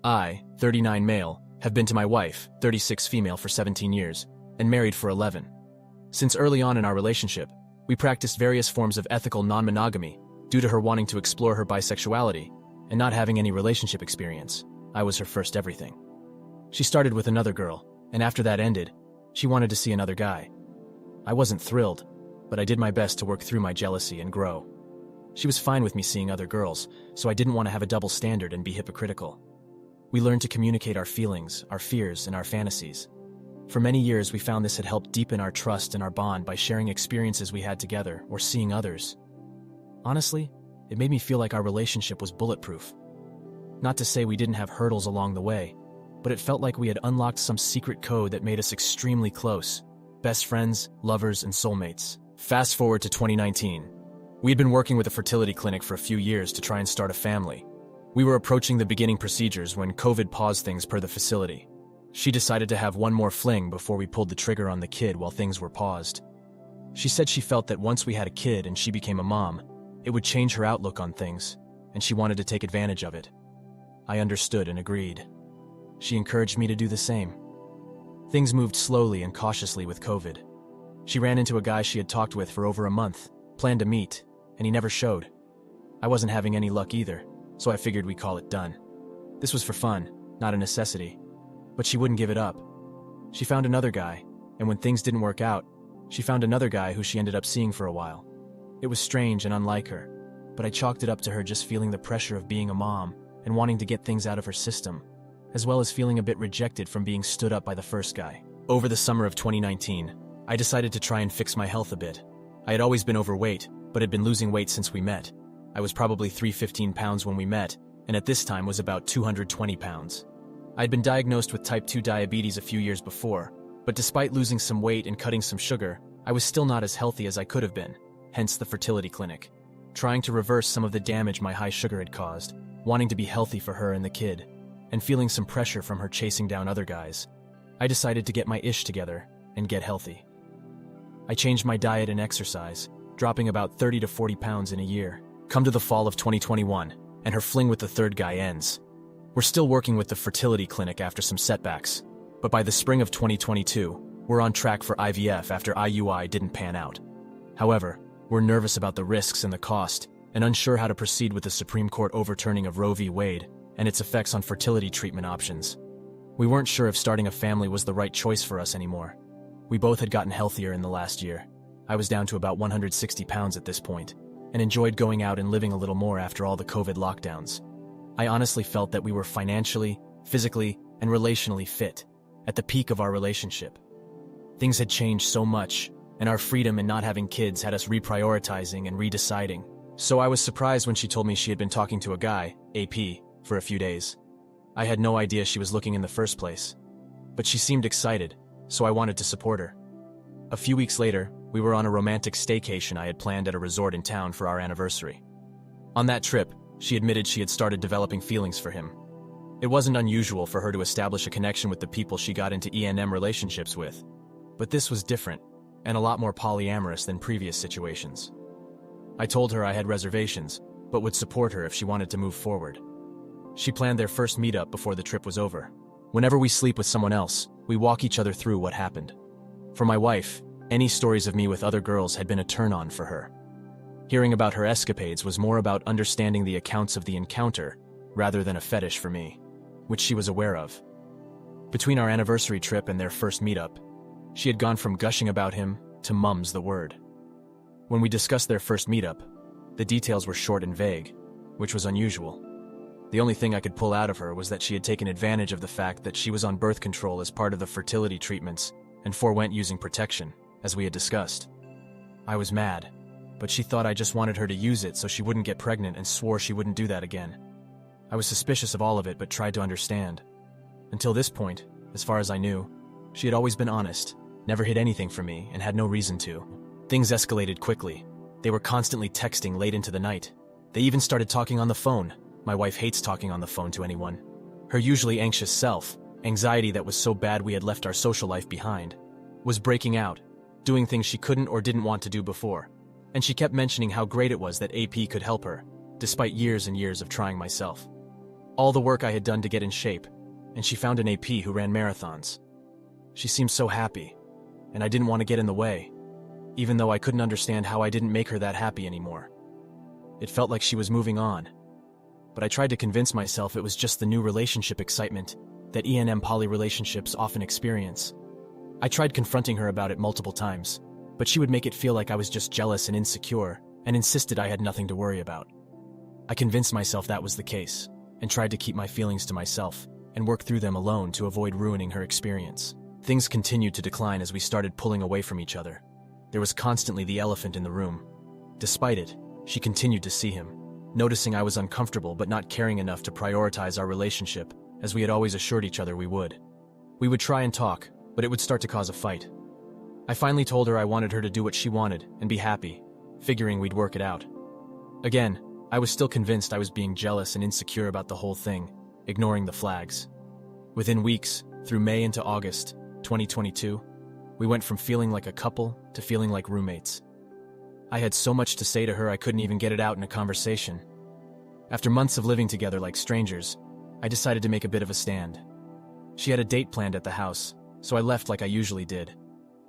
I, 39 male, have been to my wife, 36 female, for 17 years, and married for 11. Since early on in our relationship, we practiced various forms of ethical non-monogamy due to her wanting to explore her bisexuality and not having any relationship experience. I was her first everything. She started with another girl, and after that ended, she wanted to see another guy. I wasn't thrilled, but I did my best to work through my jealousy and grow. She was fine with me seeing other girls, so I didn't want to have a double standard and be hypocritical. We learned to communicate our feelings, our fears, and our fantasies. For many years, we found this had helped deepen our trust and our bond by sharing experiences we had together or seeing others. Honestly, it made me feel like our relationship was bulletproof. Not to say we didn't have hurdles along the way, but it felt like we had unlocked some secret code that made us extremely close. Best friends, lovers, and soulmates. Fast forward to 2019. We had been working with a fertility clinic for a few years to try and start a family. We were approaching the beginning procedures when COVID paused things per the facility. She decided to have one more fling before we pulled the trigger on the kid while things were paused. She said she felt that once we had a kid and she became a mom, it would change her outlook on things, and she wanted to take advantage of it. I understood and agreed. She encouraged me to do the same. Things moved slowly and cautiously with COVID. She ran into a guy she had talked with for over a month, planned to meet, and he never showed. I wasn't having any luck either, so I figured we'd call it done. This was for fun, not a necessity. But she wouldn't give it up. She found another guy, and when things didn't work out, she found another guy who she ended up seeing for a while. It was strange and unlike her, but I chalked it up to her just feeling the pressure of being a mom and wanting to get things out of her system, as well as feeling a bit rejected from being stood up by the first guy. Over the summer of 2019, I decided to try and fix my health a bit. I had always been overweight, but had been losing weight since we met. I was probably 315 pounds when we met, and at this time was about 220 pounds. I had been diagnosed with type 2 diabetes a few years before, but despite losing some weight and cutting some sugar, I was still not as healthy as I could have been, hence the fertility clinic. Trying to reverse some of the damage my high sugar had caused, wanting to be healthy for her and the kid, and feeling some pressure from her chasing down other guys, I decided to get my ish together and get healthy. I changed my diet and exercise, dropping about 30 to 40 pounds in a year. Come to the fall of 2021, and her fling with the third guy ends. We're still working with the fertility clinic after some setbacks, but by the spring of 2022, we're on track for IVF after IUI didn't pan out. However, we're nervous about the risks and the cost, and unsure how to proceed with the Supreme Court overturning of Roe v. Wade and its effects on fertility treatment options. We weren't sure if starting a family was the right choice for us anymore. We both had gotten healthier in the last year. I was down to about 160 pounds at this point, and enjoyed going out and living a little more after all the COVID lockdowns. I honestly felt that we were financially, physically, and relationally fit, at the peak of our relationship. Things had changed so much, and our freedom in not having kids had us reprioritizing and redeciding. So I was surprised when she told me she had been talking to a guy, AP, for a few days. I had no idea she was looking in the first place. But she seemed excited, so I wanted to support her. A few weeks later, we were on a romantic staycation I had planned at a resort in town for our anniversary. On that trip, she admitted she had started developing feelings for him. It wasn't unusual for her to establish a connection with the people she got into ENM relationships with. But this was different, and a lot more polyamorous than previous situations. I told her I had reservations, but would support her if she wanted to move forward. She planned their first meetup before the trip was over. Whenever we sleep with someone else, we walk each other through what happened. For my wife, any stories of me with other girls had been a turn-on for her. Hearing about her escapades was more about understanding the accounts of the encounter rather than a fetish for me, which she was aware of. Between our anniversary trip and their first meetup, she had gone from gushing about him to mum's the word. When we discussed their first meetup, the details were short and vague, which was unusual. The only thing I could pull out of her was that she had taken advantage of the fact that she was on birth control as part of the fertility treatments and forewent using protection, as we had discussed. I was mad, but she thought I just wanted her to use it so she wouldn't get pregnant and swore she wouldn't do that again. I was suspicious of all of it but tried to understand. Until this point, as far as I knew, she had always been honest, never hid anything from me, and had no reason to. Things escalated quickly. They were constantly texting late into the night. They even started talking on the phone. My wife hates talking on the phone to anyone. Her usually anxious self, anxiety that was so bad we had left our social life behind, was breaking out, doing things she couldn't or didn't want to do before. And she kept mentioning how great it was that AP could help her, despite years and years of trying myself. all the work I had done to get in shape, and she found an AP who ran marathons. She seemed so happy, and I didn't want to get in the way, even though I couldn't understand how I didn't make her that happy anymore. It felt like she was moving on, but I tried to convince myself it was just the new relationship excitement that ENM poly relationships often experience. I tried confronting her about it multiple times, but she would make it feel like I was just jealous and insecure, and insisted I had nothing to worry about. I convinced myself that was the case, and tried to keep my feelings to myself, and work through them alone to avoid ruining her experience. Things continued to decline as we started pulling away from each other. There was constantly the elephant in the room. Despite it, she continued to see him, noticing I was uncomfortable but not caring enough to prioritize our relationship, as we had always assured each other we would. We would try and talk, but it would start to cause a fight. I finally told her I wanted her to do what she wanted and be happy, figuring we'd work it out. Again, I was still convinced I was being jealous and insecure about the whole thing, ignoring the flags. Within weeks, through May into August 2022, we went from feeling like a couple to feeling like roommates. I had so much to say to her I couldn't even get it out in a conversation. After months of living together like strangers, I decided to make a bit of a stand. She had a date planned at the house, so I left like I usually did.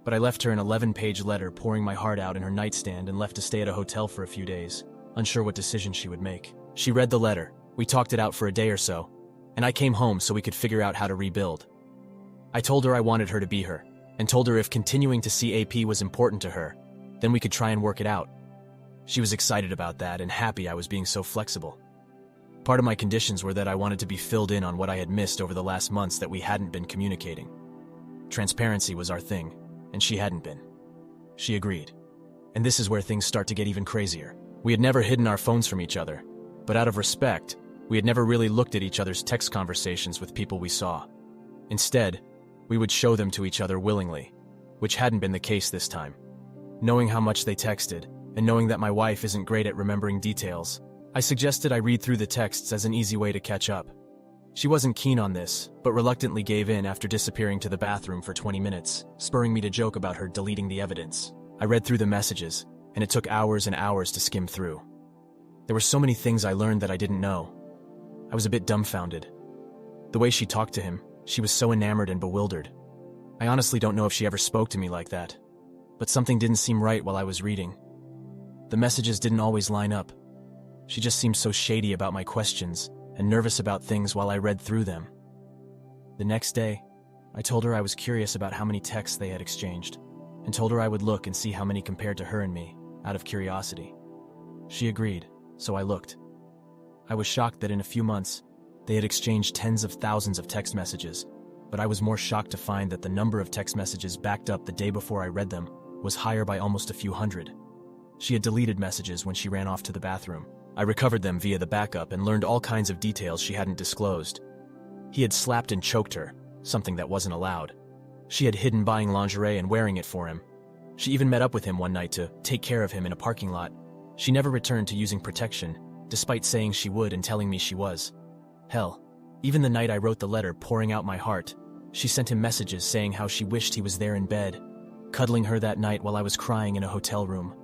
But I left her an 11-page letter pouring my heart out in her nightstand and left to stay at a hotel for a few days, unsure what decision she would make. She read the letter, we talked it out for a day or so, and I came home so we could figure out how to rebuild. I told her I wanted her to be her, and told her if continuing to see AP was important to her, then we could try and work it out. She was excited about that and happy I was being so flexible. Part of my conditions were that I wanted to be filled in on what I had missed over the last months that we hadn't been communicating. Transparency was our thing, and she hadn't been. She agreed. And this is where things start to get even crazier. We had never hidden our phones from each other, but out of respect, we had never really looked at each other's text conversations with people we saw. Instead, we would show them to each other willingly, which hadn't been the case this time. Knowing how much they texted, and knowing that my wife isn't great at remembering details, I suggested I read through the texts as an easy way to catch up. She wasn't keen on this, but reluctantly gave in after disappearing to the bathroom for 20 minutes, spurring me to joke about her deleting the evidence. I read through the messages, and it took hours and hours to skim through. There were so many things I learned that I didn't know. I was a bit dumbfounded. The way she talked to him, she was so enamored and bewildered. I honestly don't know if she ever spoke to me like that, but something didn't seem right while I was reading. The messages didn't always line up. She just seemed so shady about my questions and nervous about things while I read through them. The next day, I told her I was curious about how many texts they had exchanged, and told her I would look and see how many compared to her and me, out of curiosity. She agreed, so I looked. I was shocked that in a few months, they had exchanged tens of thousands of text messages, but I was more shocked to find that the number of text messages backed up the day before I read them was higher by almost a few hundred. She had deleted messages when she ran off to the bathroom. I recovered them via the backup and learned all kinds of details she hadn't disclosed. He had slapped and choked her, something that wasn't allowed. She had hidden buying lingerie and wearing it for him. She even met up with him one night to take care of him in a parking lot. She never returned to using protection, despite saying she would and telling me she was. Hell, even the night I wrote the letter pouring out my heart, she sent him messages saying how she wished he was there in bed, cuddling her that night while I was crying in a hotel room.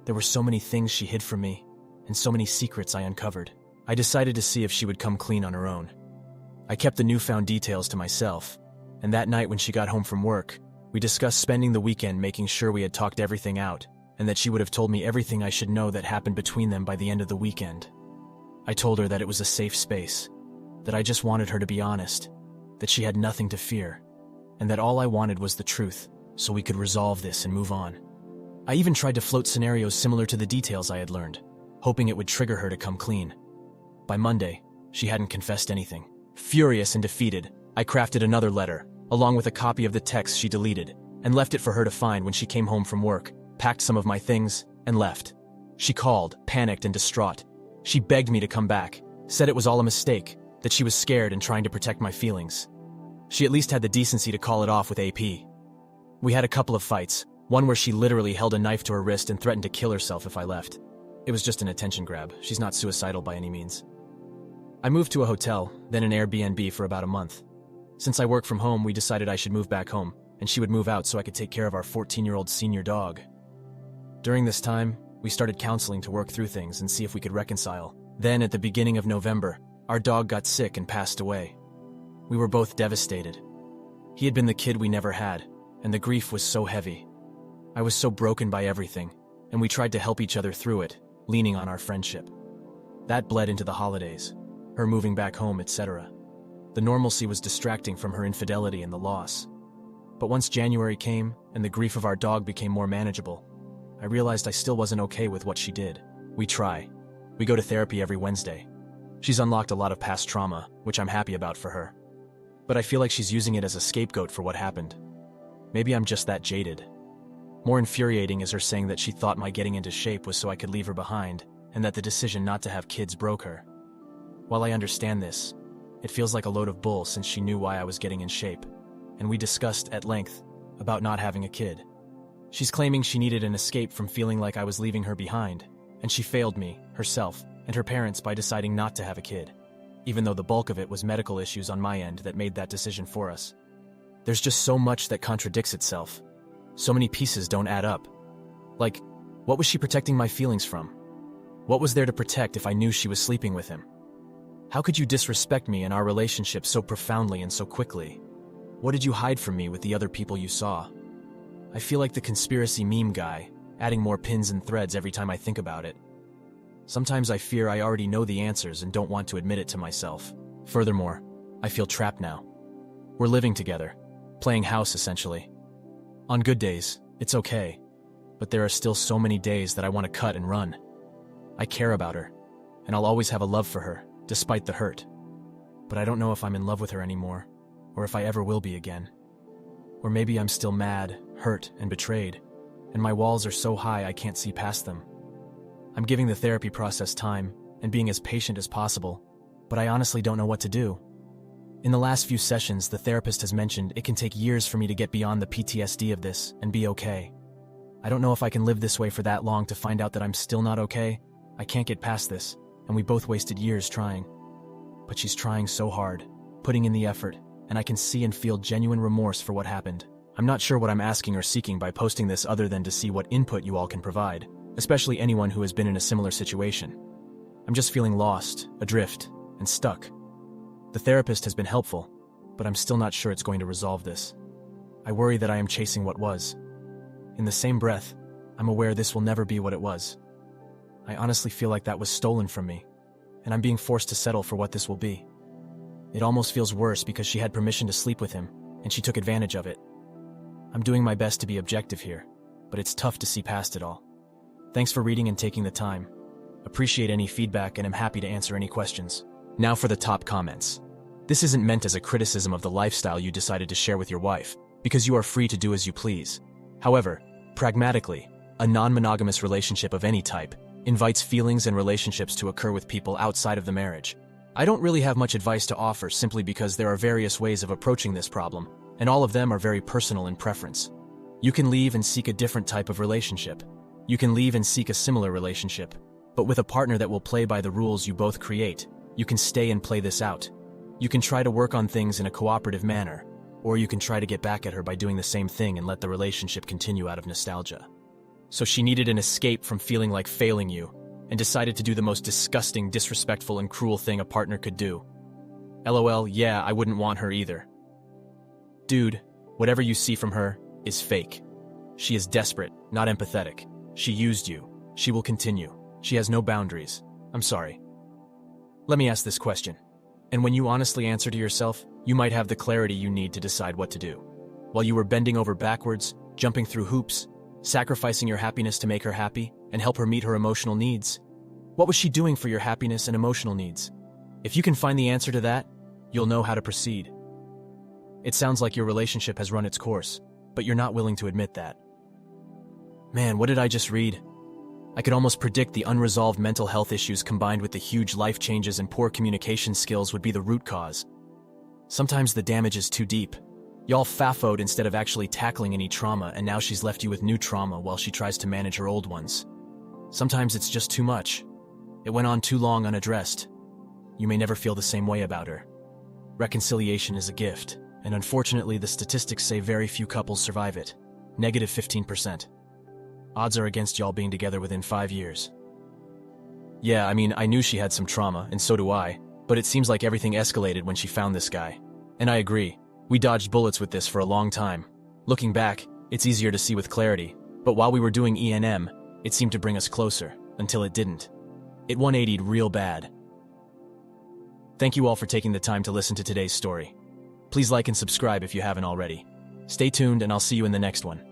There were so many things she hid from me, and so many secrets I uncovered. I decided to see if she would come clean on her own. I kept the newfound details to myself, and that night when she got home from work, we discussed spending the weekend making sure we had talked everything out, and that she would have told me everything I should know that happened between them by the end of the weekend. I told her that it was a safe space, that I just wanted her to be honest, that she had nothing to fear, and that all I wanted was the truth, so we could resolve this and move on. I even tried to float scenarios similar to the details I had learned, hoping it would trigger her to come clean. By Monday, she hadn't confessed anything. Furious and defeated, I crafted another letter, along with a copy of the text she deleted, and left it for her to find when she came home from work, packed some of my things, and left. She called, panicked and distraught. She begged me to come back, said it was all a mistake, that she was scared and trying to protect my feelings. She at least had the decency to call it off with AP. We had a couple of fights, one where she literally held a knife to her wrist and threatened to kill herself if I left. It was just an attention grab. She's not suicidal by any means. I moved to a hotel, then an Airbnb for about a month. Since I work from home, we decided I should move back home, and she would move out so I could take care of our 14-year-old senior dog. During this time, we started counseling to work through things and see if we could reconcile. Then, at the beginning of November, Our dog got sick and passed away. We were both devastated. He had been the kid we never had, and the grief was so heavy. I was so broken by everything, and we tried to help each other through it, leaning on our friendship. That bled into the holidays, her moving back home, etc. The normalcy was distracting from her infidelity and the loss. But once January came, and the grief of our dog became more manageable, I realized I still wasn't okay with what she did. We try. We go to therapy every Wednesday. She's unlocked a lot of past trauma, which I'm happy about for her. But I feel like she's using it as a scapegoat for what happened. Maybe I'm just that jaded. More infuriating is her saying that she thought my getting into shape was so I could leave her behind, and that the decision not to have kids broke her. While I understand this, it feels like a load of bull since she knew why I was getting in shape, and we discussed at length about not having a kid. She's claiming she needed an escape from feeling like I was leaving her behind, and she failed me, herself, and her parents by deciding not to have a kid, even though the bulk of it was medical issues on my end that made that decision for us. There's just so much that contradicts itself. So many pieces don't add up. Like, what was she protecting my feelings from? What was there to protect if I knew she was sleeping with him? How could you disrespect me and our relationship so profoundly and so quickly? What did you hide from me with the other people you saw? I feel like the conspiracy meme guy, adding more pins and threads every time I think about it. Sometimes I fear I already know the answers and don't want to admit it to myself. Furthermore, I feel trapped now. We're living together, playing house essentially. On good days, it's okay, but there are still so many days that I want to cut and run. I care about her, and I'll always have a love for her, despite the hurt. But I don't know if I'm in love with her anymore, or if I ever will be again. Or maybe I'm still mad, hurt, and betrayed, and my walls are so high I can't see past them. I'm giving the therapy process time and being as patient as possible, but I honestly don't know what to do. In the last few sessions, the therapist has mentioned it can take years for me to get beyond the PTSD of this and be okay. I don't know if I can live this way for that long to find out that I'm still not okay. I can't get past this, and we both wasted years trying. But she's trying so hard, putting in the effort, and I can see and feel genuine remorse for what happened. I'm not sure what I'm asking or seeking by posting this other than to see what input you all can provide, especially anyone who has been in a similar situation. I'm just feeling lost, adrift, and stuck. The therapist has been helpful, but I'm still not sure it's going to resolve this. I worry that I am chasing what was. In the same breath, I'm aware this will never be what it was. I honestly feel like that was stolen from me, and I'm being forced to settle for what this will be. It almost feels worse because she had permission to sleep with him, and she took advantage of it. I'm doing my best to be objective here, but it's tough to see past it all. Thanks for reading and taking the time. Appreciate any feedback and am happy to answer any questions. Now for the top comments. This isn't meant as a criticism of the lifestyle you decided to share with your wife, because you are free to do as you please. However, pragmatically, a non-monogamous relationship of any type invites feelings and relationships to occur with people outside of the marriage. I don't really have much advice to offer simply because there are various ways of approaching this problem, and all of them are very personal in preference. You can leave and seek a different type of relationship. You can leave and seek a similar relationship, but with a partner that will play by the rules you both create. You can stay and play this out. You can try to work on things in a cooperative manner, or you can try to get back at her by doing the same thing and let the relationship continue out of nostalgia. So she needed an escape from feeling like failing you, and decided to do the most disgusting, disrespectful, and cruel thing a partner could do. LOL, yeah, I wouldn't want her either. Dude, whatever you see from her is fake. She is desperate, not empathetic. She used you. She will continue. She has no boundaries. I'm sorry. Let me ask this question, and when you honestly answer to yourself, you might have the clarity you need to decide what to do. While you were bending over backwards, jumping through hoops, sacrificing your happiness to make her happy and help her meet her emotional needs, what was she doing for your happiness and emotional needs? If you can find the answer to that, you'll know how to proceed. It sounds like your relationship has run its course, but you're not willing to admit that. Man, what did I just read? I could almost predict the unresolved mental health issues combined with the huge life changes and poor communication skills would be the root cause. Sometimes the damage is too deep. Y'all faffoed instead of actually tackling any trauma, and now she's left you with new trauma while she tries to manage her old ones. Sometimes it's just too much. It went on too long unaddressed. You may never feel the same way about her. Reconciliation is a gift, and unfortunately the statistics say very few couples survive it. -15%. Odds are against y'all being together within 5 years. Yeah, I mean, I knew she had some trauma, and so do I, But it seems like everything escalated when she found this guy. And I agree, we dodged bullets with this for a long time. Looking back, it's easier to see with clarity, but while we were doing ENM, it seemed to bring us closer, until it didn't. It 180'd real bad. Thank you all for taking the time to listen to today's story. Please like and subscribe if you haven't already. Stay tuned and I'll see you in the next one.